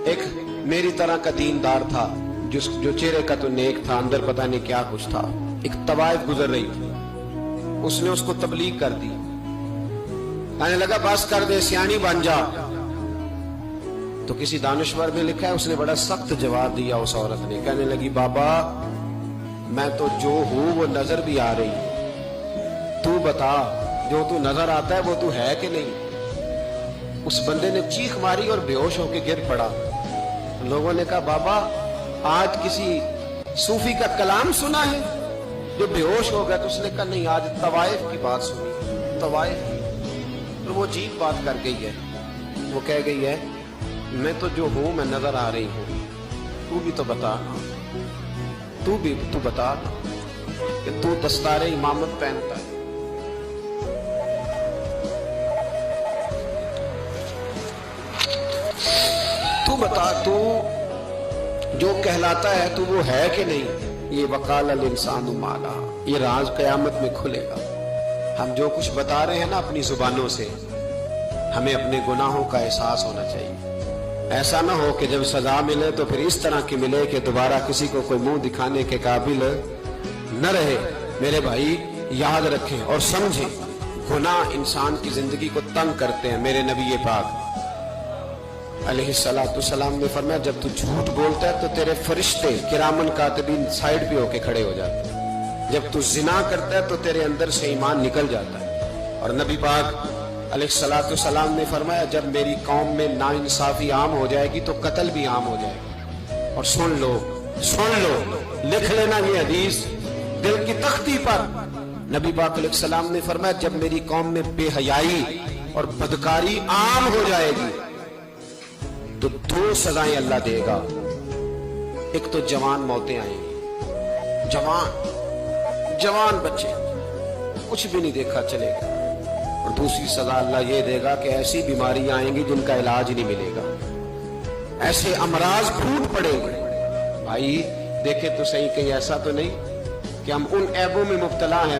ایک میری طرح کا دیندار تھا جو چہرے کا تو نیک تھا، اندر پتہ نہیں کیا کچھ تھا. ایک طوائف گزر رہی تھی، اس نے اس کو تبلیغ کر دی. کہنے لگا بس کر دے، سیانی بن جا. تو کسی دانشور میں لکھا ہے اس نے بڑا سخت جواب دیا. اس عورت نے کہنے لگی بابا میں تو جو ہوں وہ نظر بھی آ رہی، تو بتا جو تو نظر آتا ہے وہ تو ہے کہ نہیں. اس بندے نے چیخ ماری اور بے ہوش ہو کے گر پڑا. لوگوں نے کہا بابا آج کسی صوفی کا کلام سنا ہے جو بے ہوش ہو گیا. تو اس نے کہا نہیں، آج طوائف کی بات سنی. طوائف کی. تو وہ عجیب بات کر گئی ہے. وہ کہہ گئی ہے میں تو جو ہوں میں نظر آ رہی ہوں، تو بھی تو بتا، تو بتا کہ تو دستار امامت پہنتا ہے. تو بتا تو جو کہلاتا ہے تو وہ ہے کہ نہیں. یہ وقال الانسان مالا، یہ راز قیامت میں کھلے گا. ہم جو کچھ بتا رہے ہیں نا اپنی زبانوں سے، ہمیں اپنے گناہوں کا احساس ہونا چاہیے. ایسا نہ ہو کہ جب سزا ملے تو پھر اس طرح کی ملے کہ دوبارہ کسی کو کوئی منہ دکھانے کے قابل نہ رہے. میرے بھائی یاد رکھیں اور سمجھیں، گناہ انسان کی زندگی کو تنگ کرتے ہیں. میرے نبی پاک علیہ السلام نے فرمایا جب تو جھوٹ بولتا ہے تو تیرے فرشتے کرامن کاتبین سائیڈ پہ ہو کے کھڑے ہو جاتے ہیں. جب تو زنا کرتا ہے تو تیرے اندر سے ایمان نکل جاتا ہے. اور نبی پاک علیہ السلام نے فرمایا جب میری قوم میں ناانصافی عام ہو جائے گی تو قتل بھی عام ہو جائے گا. اور سن لو لکھ لینا یہ حدیث دل کی تختی پر. نبی پاک علیہ السلام نے فرمایا جب میری قوم میں بے حیائی اور بدکاری عام ہو جائے گی تو دو سزائیں اللہ دے گا. ایک تو جوان موتیں آئیں گی، جوان بچے کچھ بھی نہیں دیکھا چلے گا. اور دوسری سزا اللہ یہ دے گا کہ ایسی بیماریاں آئیں گی جن کا علاج نہیں ملے گا، ایسے امراض پھوٹ پڑے گے. بھائی دیکھیں تو صحیح، کہیں ایسا تو نہیں کہ ہم ان عیبوں میں مبتلا ہیں